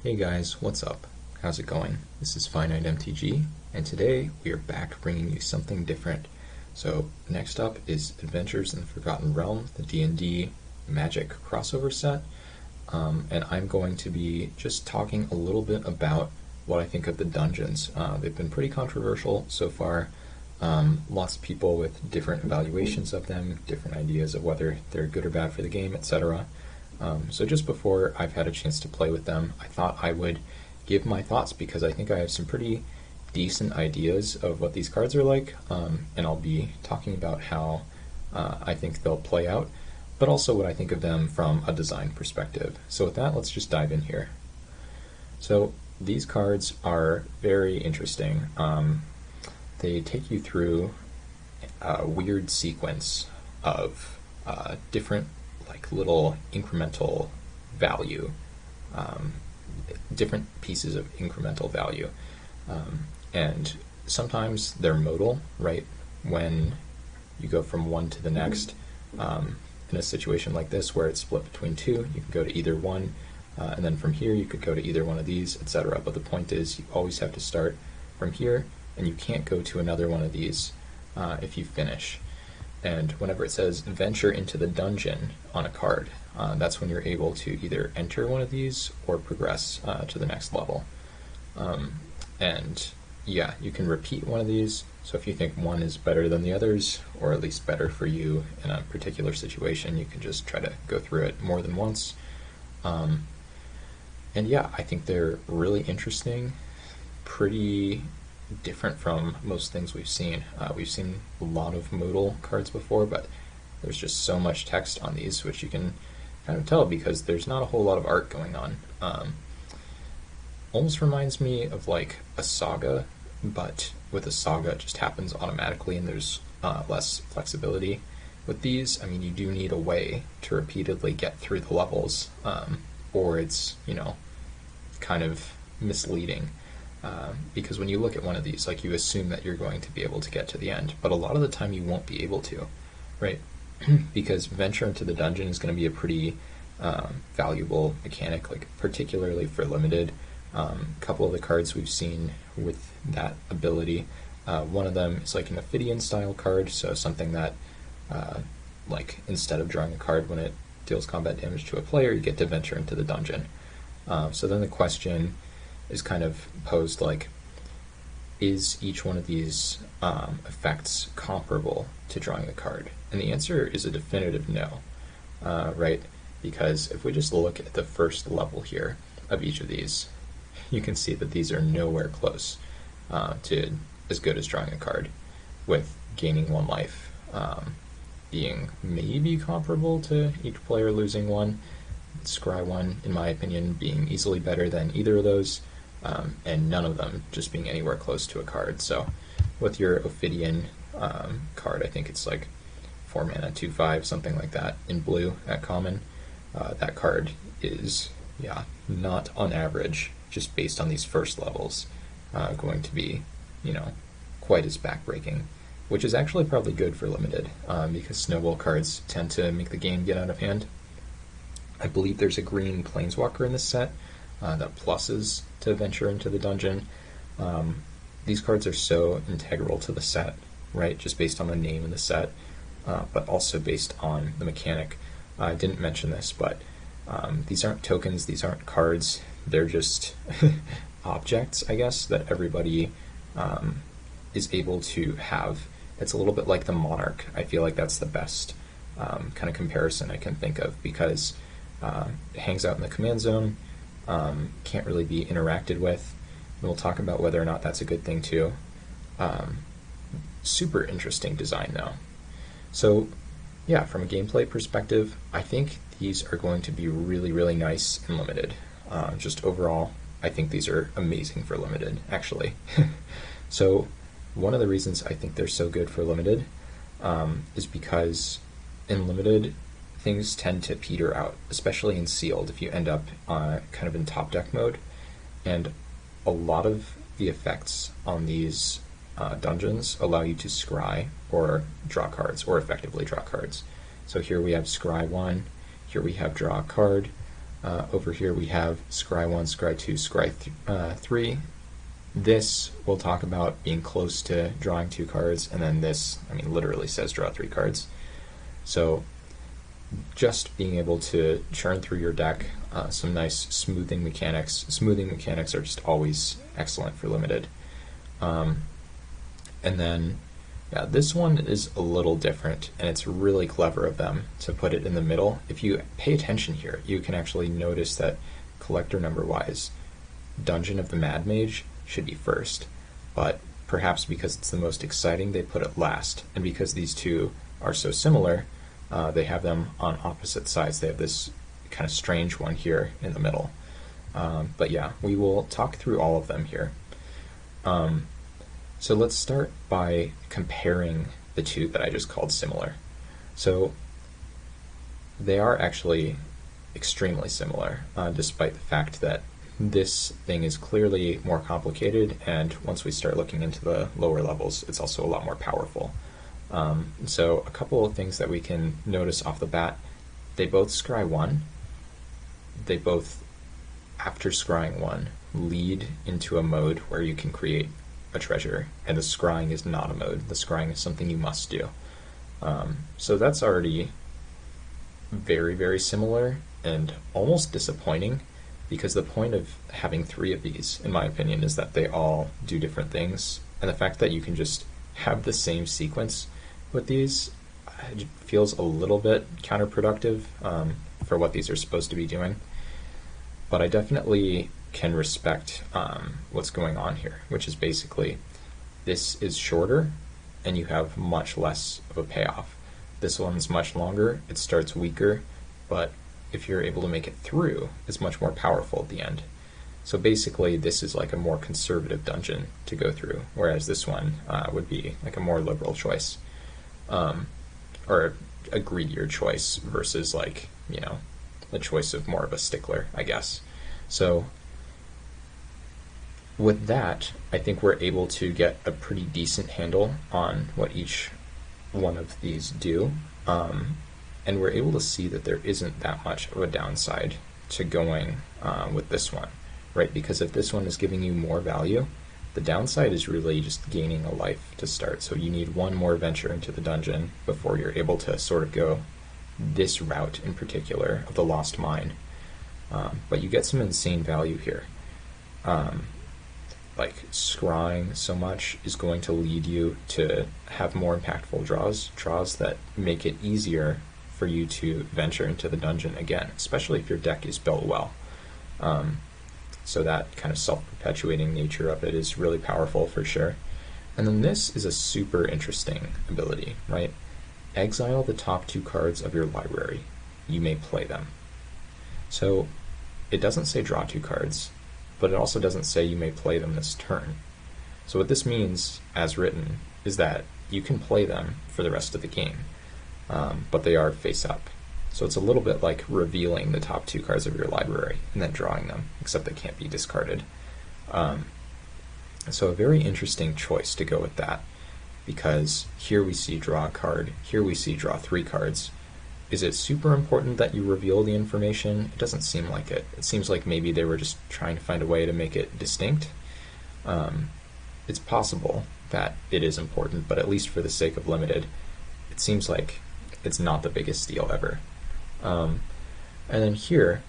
Hey guys, what's up? How's it going? This is Finite MTG, and today we are back bringing you something different. So next up is Adventures in the Forgotten Realm, the D&D Magic crossover set, and I'm going to be just talking a little bit about what I think of the dungeons. They've been pretty controversial so far. Lots of people with different evaluations of them, different ideas of whether they're good or bad for the game, etc. So just before I've had a chance to play with them, I thought I would give my thoughts because I think I have some pretty decent ideas of what these cards are like, and I'll be talking about how I think they'll play out, but also what I think of them from a design perspective. So with that, let's just dive in here. So these cards are very interesting. They take you through a weird sequence of different little incremental value, um, different pieces of incremental value. And sometimes they're modal, right? When you go from one to the next, in a situation like this where it's split between two, you can go to either one, and then from here you could go to either one of these, etc. But the point is you always have to start from here, and you can't go to another one of these if you finish. And whenever it says venture into the dungeon on a card, that's when you're able to either enter one of these or progress to the next level. And yeah, you can repeat one of these. So if you think one is better than the others, or at least better for you in a particular situation, you can just try to go through it more than once. And yeah, I think they're really interesting, pretty different from most things we've seen. We've seen a lot of modal cards before, but there's just so much text on these, which you can kind of tell because there's not a whole lot of art going on. Almost reminds me of like a saga, but with a saga it just happens automatically and there's less flexibility. With these, I mean, you do need a way to repeatedly get through the levels, or it's, kind of misleading. Because when you look at one of these, you assume that you're going to be able to get to the end, but a lot of the time you won't be able to, right? Because venture into the dungeon is going to be a pretty valuable mechanic, particularly for limited. A couple of the cards we've seen with that ability, one of them is like an Ophidian style card, so something that instead of drawing a card when it deals combat damage to a player, you get to venture into the dungeon. So then the question is kind of posed is each one of these effects comparable to drawing a card? And the answer is a definitive no, right? Because if we just look at the first level here of each of these, you can see that these are nowhere close to as good as drawing a card, with gaining one life being maybe comparable to each player losing one, scry one, in my opinion, being easily better than either of those, and none of them just being anywhere close to a card. So with your Ophidian card, I think it's 4 mana, 2/5, something like that, in blue at common. That card is, not on average, just based on these first levels, going to be, quite as backbreaking, which is actually probably good for limited, because snowball cards tend to make the game get out of hand. I believe there's a green planeswalker in this set that pluses to venture into the dungeon. These cards are so integral to the set, right? Just based on the name of the set, but also based on the mechanic. I didn't mention this, but these aren't tokens, these aren't cards, they're just objects, I guess, that everybody is able to have. It's a little bit like the Monarch. I feel like that's the best kind of comparison I can think of, because it hangs out in the command zone, can't really be interacted with, and we'll talk about whether or not that's a good thing too. Super interesting design though. So yeah, from a gameplay perspective, I think these are going to be really, really nice and limited. Just overall, I think these are amazing for limited, actually. So one of the reasons I think they're so good for limited is because in limited, things tend to peter out, especially in sealed, if you end up kind of in top deck mode. And a lot of the effects on these dungeons allow you to scry or draw cards, or effectively draw cards. So here we have scry 1, here we have draw a card, Over here we have scry 1, scry 2, scry 3. This we'll talk about being close to drawing 2 cards, and then this, I mean, literally says draw 3 cards. So just being able to churn through your deck, some nice smoothing mechanics. Smoothing mechanics are just always excellent for limited. And then, yeah, this one is a little different, and it's really clever of them to put it in the middle. If you pay attention here, you can actually notice that collector number-wise, Dungeon of the Mad Mage should be first, but perhaps because it's the most exciting, they put it last, and because these two are so similar, they have them on opposite sides. They have this kind of strange one here in the middle. But yeah, we will talk through all of them here. So let's start by comparing the two that I just called similar. So they are actually extremely similar, despite the fact that this thing is clearly more complicated, and once we start looking into the lower levels, it's also a lot more powerful. So a couple of things that we can notice off the bat: they both scry 1. They both, after scrying 1, lead into a mode where you can create a treasure, and the scrying is not a mode. The scrying is something you must do. So that's already very, very similar and almost disappointing, because the point of having 3 of these, in my opinion, is that they all do different things, and the fact that you can just have the same sequence with these feels a little bit counterproductive for what these are supposed to be doing. But I definitely can respect what's going on here, which is basically this is shorter and you have much less of a payoff. This one's much longer, it starts weaker, but if you're able to make it through, it's much more powerful at the end. So basically this is like a more conservative dungeon to go through, whereas this one would be like a more liberal choice, or a greedier choice versus, like, you know, the choice of more of a stickler, I guess. So with that, I think we're able to get a pretty decent handle on what each one of these do, and we're able to see that there isn't that much of a downside to going with this one, right? Because if this one is giving you more value, the downside is really just gaining a life to start. So you need one more venture into the dungeon before you're able to sort of go this route in particular of the Lost Mine. But you get some insane value here. Like, scrying so much is going to lead you to have more impactful draws that make it easier for you to venture into the dungeon again, especially if your deck is built well. So that kind of self-perpetuating nature of it is really powerful for sure. And then this is a super interesting ability, right? Exile the top 2 cards of your library. You may play them. So it doesn't say draw 2 cards, but it also doesn't say you may play them this turn. So what this means, as written, is that you can play them for the rest of the game, but they are face up. So it's a little bit like revealing the top 2 cards of your library and then drawing them, except they can't be discarded. So a very interesting choice to go with that, because here we see draw a card, here we see draw 3 cards. Is it super important that you reveal the information? It doesn't seem like it. It seems like maybe they were just trying to find a way to make it distinct. It's possible that it is important, but at least for the sake of limited, it seems like it's not the biggest deal ever. And then here,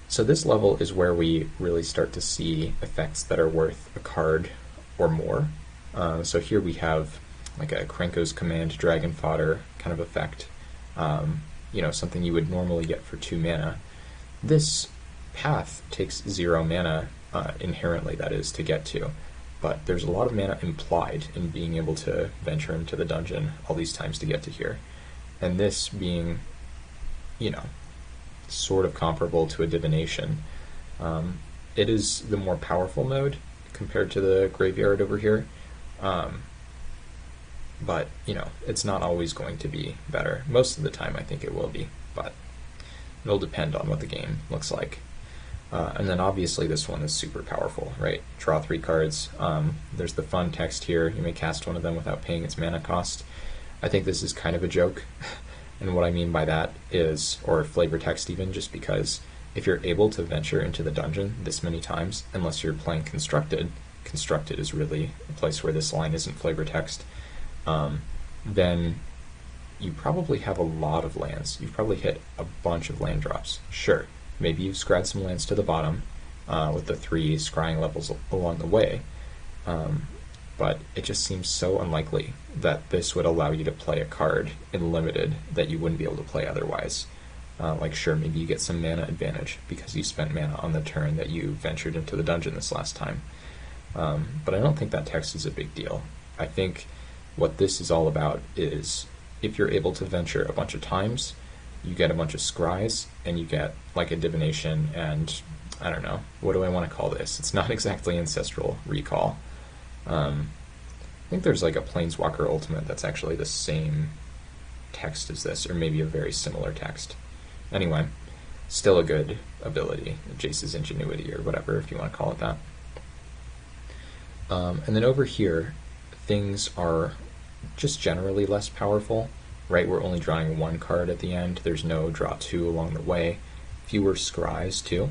so this level is where we really start to see effects that are worth a card or more. So here we have like a Krenko's Command Dragon Fodder kind of effect. You know, something you would normally get for 2 mana. This path takes 0 mana inherently, that is, to get to, but there's a lot of mana implied in being able to venture into the dungeon all these times to get to here. And this being, you know, sort of comparable to a divination, it is the more powerful mode compared to the graveyard over here. But, you know, it's not always going to be better. Most of the time I think it will be, but it'll depend on what the game looks like. And then obviously this one is super powerful, right? Draw 3 cards. There's the fun text here. You may cast one of them without paying its mana cost. I think this is kind of a joke. And what I mean by that is, or flavor text even, just because if you're able to venture into the dungeon this many times, unless you're playing Constructed, Constructed is really a place where this line isn't flavor text, then you probably have a lot of lands. You've probably hit a bunch of land drops. Sure, maybe you've scryed some lands to the bottom with the 3 scrying levels along the way, but it just seems so unlikely that this would allow you to play a card in Limited that you wouldn't be able to play otherwise. Like, sure, maybe you get some mana advantage because you spent mana on the turn that you ventured into the dungeon this last time. But I don't think that text is a big deal. I think what this is all about is if you're able to venture a bunch of times, you get a bunch of scries, and you get like a divination, and I don't know, what do I want to call this? It's not exactly Ancestral Recall. I think there's like a Planeswalker Ultimate that's actually the same text as this, or maybe a very similar text. Anyway, still a good ability, Jace's Ingenuity, or whatever, if you want to call it that. And then over here, things are just generally less powerful, right? We're only drawing 1 card at the end. There's no draw 2 along the way. Fewer scries, too.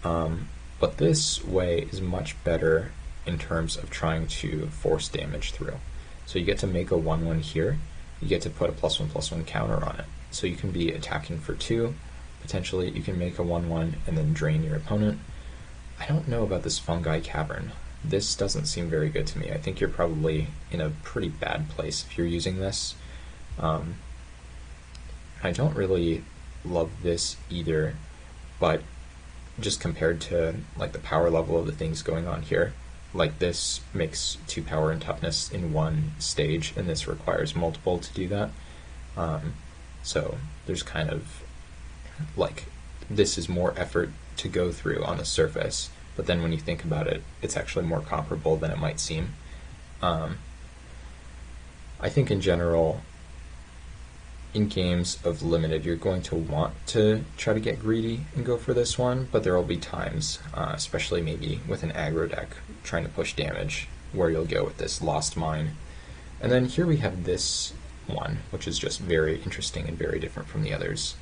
But this way is much better in terms of trying to force damage through. So you get to make a 1/1 here. You get to put a +1/+1 counter on it. So you can be attacking for 2. Potentially you can make a 1/1 and then drain your opponent. I don't know about this Fungi Cavern. This doesn't seem very good to me. I think you're probably in a pretty bad place if you're using this. I don't really love this either, but just compared to like the power level of the things going on here, like this makes 2 power and toughness in 1 stage, and this requires multiple to do that. So there's kind of like, this is more effort to go through on the surface, but then when you think about it, it's actually more comparable than it might seem. I think in general, in games of Limited, you're going to want to try to get greedy and go for this one, but there will be times, especially maybe with an aggro deck trying to push damage, where you'll go with this Lost Mine. And then here we have this one, which is just very interesting and very different from the others.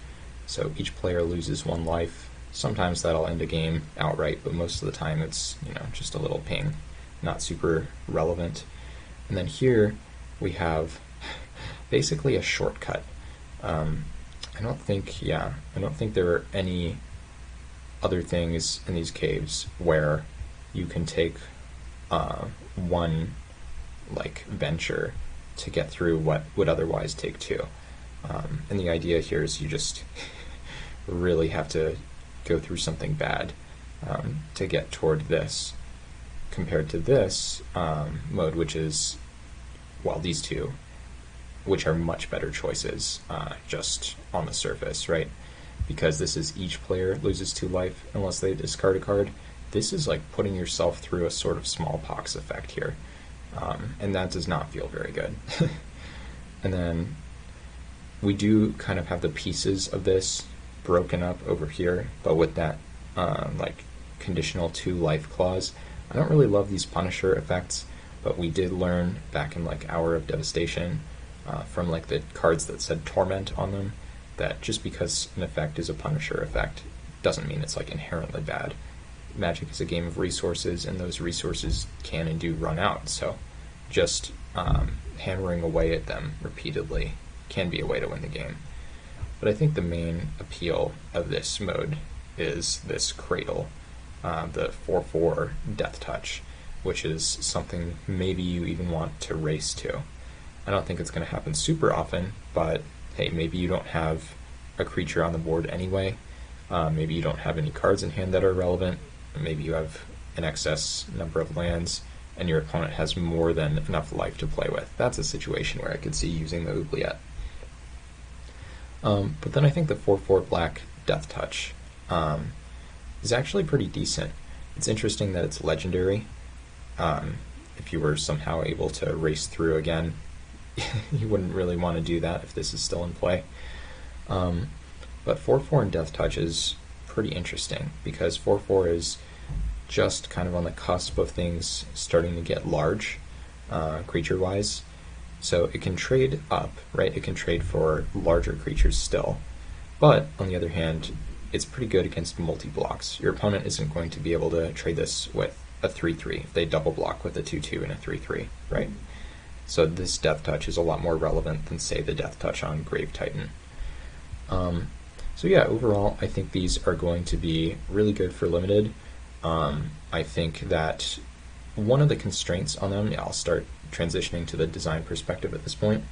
So each player loses 1 life. Sometimes that'll end a game outright, but most of the time it's, just a little ping, not super relevant. And then here we have basically a shortcut. I don't think there are any other things in these caves where you can take 1 venture to get through what would otherwise take 2. And the idea here is you just really have to go through something bad to get toward this, compared to this mode, which is, well, these two, which are much better choices just on the surface, right? Because this is each player loses 2 life unless they discard a card. This is like putting yourself through a sort of smallpox effect here, and that does not feel very good. And then we do kind of have the pieces of this broken up over here, but with that conditional 2 life clause. I don't really love these Punisher effects, but we did learn back in Hour of Devastation from the cards that said Torment on them, that just because an effect is a Punisher effect doesn't mean it's inherently bad. Magic is a game of resources, and those resources can and do run out, so just hammering away at them repeatedly can be a way to win the game. But I think the main appeal of this mode is this Cradle, the 4/4 Death Touch, which is something maybe you even want to race to. I don't think it's going to happen super often, but hey, maybe you don't have a creature on the board anyway. Maybe you don't have any cards in hand that are relevant. Maybe you have an excess number of lands, and your opponent has more than enough life to play with. That's a situation where I could see using the Oubliette. But then I think the 4/4 black Death Touch is actually pretty decent. It's interesting that it's legendary. If you were somehow able to race through again, you wouldn't really want to do that if this is still in play. But 4/4 and Death Touch is pretty interesting, because 4/4 is just kind of on the cusp of things starting to get large, creature-wise. So it can trade up, right? It can trade for larger creatures still. But, on the other hand, it's pretty good against multi-blocks. Your opponent isn't going to be able to trade this with a 3-3 if they double block with a 2-2 and a 3-3, right? So this Death Touch is a lot more relevant than, say, the Death Touch on Grave Titan. So yeah, overall, I think these are going to be really good for Limited. I think that one of the constraints on them, I'll start transitioning to the design perspective at this point,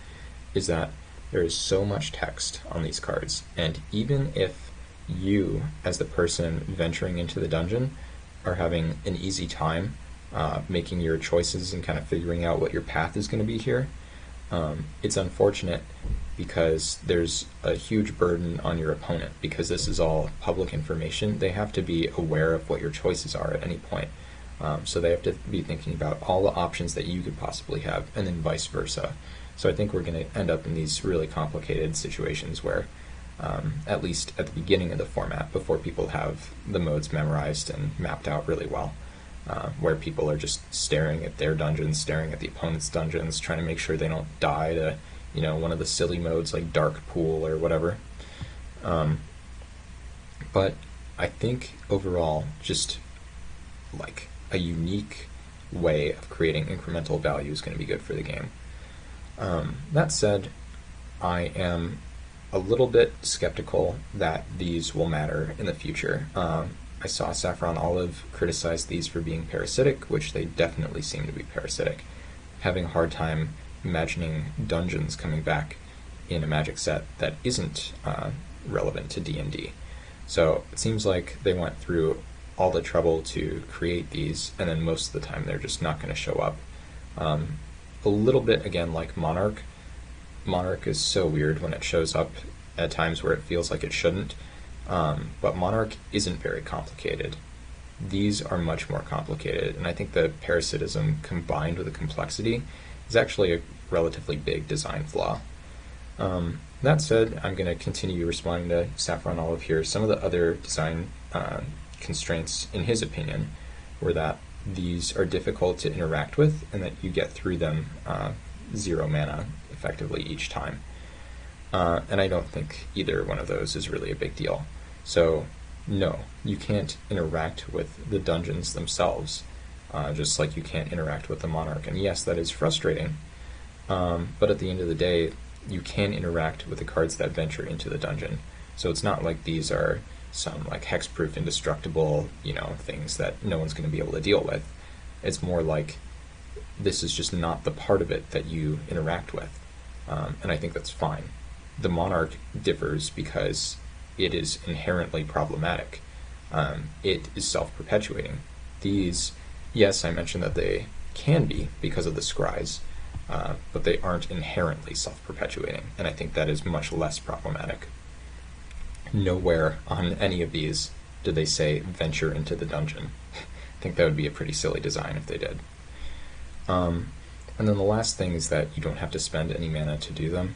is that there is so much text on these cards, and even if you, as the person venturing into the dungeon, are having an easy time making your choices and kind of figuring out what your path is going to be here, it's unfortunate because there's a huge burden on your opponent because this is all public information. They have to be aware of what your choices are at any point. So they have to be thinking about all the options that you could possibly have, and then vice versa. So I think we're going to end up in these really complicated situations where, at least at the beginning of the format, before people have the modes memorized and mapped out really well, where people are just staring at their dungeons, staring at the opponent's dungeons, trying to make sure they don't die to, one of the silly modes like Dark Pool or whatever. But I think overall, just like a unique way of creating incremental value is going to be good for the game. That said, I am a little bit skeptical that these will matter in the future. I saw Saffron Olive criticize these for being parasitic, which they definitely seem to be parasitic. Having a hard time imagining dungeons coming back in a Magic set that isn't relevant to D&D. So it seems like they went through all the trouble to create these, and then most of the time they're just not going to show up. A little bit, again, like Monarch. Monarch is so weird when it shows up at times where it feels like it shouldn't. But Monarch isn't very complicated. These are much more complicated, and I think the parasitism combined with the complexity is actually a relatively big design flaw. That said, I'm going to continue responding to Saffron Olive here. Some of the other design constraints, in his opinion, were that these are difficult to interact with and that you get through them 0 mana effectively each time. And I don't think either one of those is really a big deal. So no, you can't interact with the dungeons themselves, just like you can't interact with the Monarch. And yes, that is frustrating, but at the end of the day, you can interact with the cards that venture into the dungeon. So it's not like these are some like hexproof, indestructible, things that no one's going to be able to deal with. It's more like this is just not the part of it that you interact with, and I think that's fine. The Monarch differs because it is inherently problematic. It is self-perpetuating. These, yes, I mentioned that they can be because of the scries, but they aren't inherently self-perpetuating, and I think that is much less problematic. Nowhere on any of these did they say venture into the dungeon. I think that would be a pretty silly design if they did. And then the last thing is that you don't have to spend any mana to do them,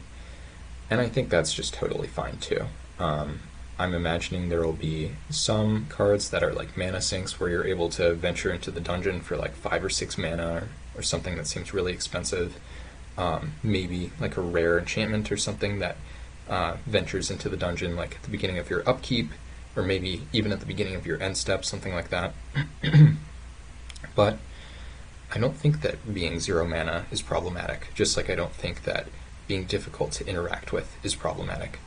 and I think that's just totally fine too. I'm imagining there will be some cards that are like mana sinks where you're able to venture into the dungeon for like 5 or 6 mana or something that seems really expensive. Maybe like a rare enchantment or something that ventures into the dungeon like at the beginning of your upkeep, or maybe even at the beginning of your end step, something like that. But I don't think that being 0 mana is problematic, just like I don't think that being difficult to interact with is problematic.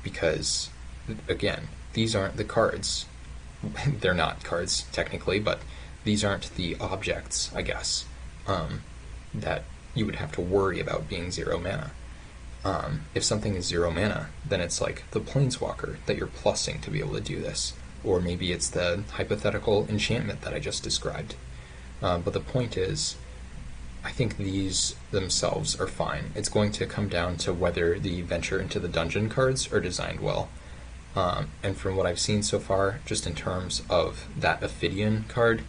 Because, again, these aren't the cards. They're not cards, technically, but these aren't the objects, I guess, that you would have to worry about being 0 mana. If something is 0 mana, then it's like the Planeswalker that you're plussing to be able to do this. Or maybe it's the hypothetical enchantment that I just described. But the point is, I think these themselves are fine. It's going to come down to whether the venture into the dungeon cards are designed well. And from what I've seen so far, just in terms of that Ophidian card,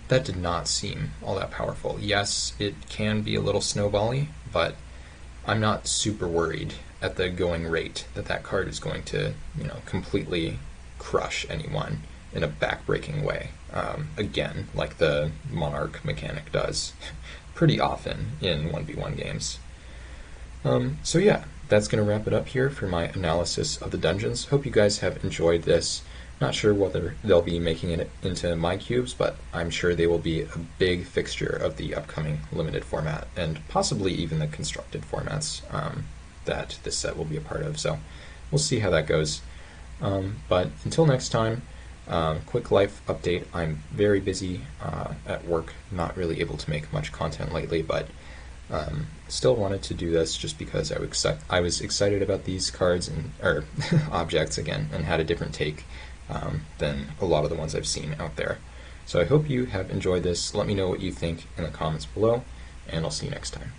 that did not seem all that powerful. Yes, it can be a little snowbally, but I'm not super worried at the going rate that that card is going to, completely crush anyone in a backbreaking way. Again, like the Monarch mechanic does pretty often in 1v1 games. So yeah, that's going to wrap it up here for my analysis of the dungeons. Hope you guys have enjoyed this. Not sure whether they'll be making it into my cubes, but I'm sure they will be a big fixture of the upcoming limited format, and possibly even the constructed formats that this set will be a part of. So we'll see how that goes. But until next time, quick life update. I'm very busy at work, not really able to make much content lately, but still wanted to do this just because I was excited about these cards or objects again, and had a different take than a lot of the ones I've seen out there. So I hope you have enjoyed this. Let me know what you think in the comments below, and I'll see you next time.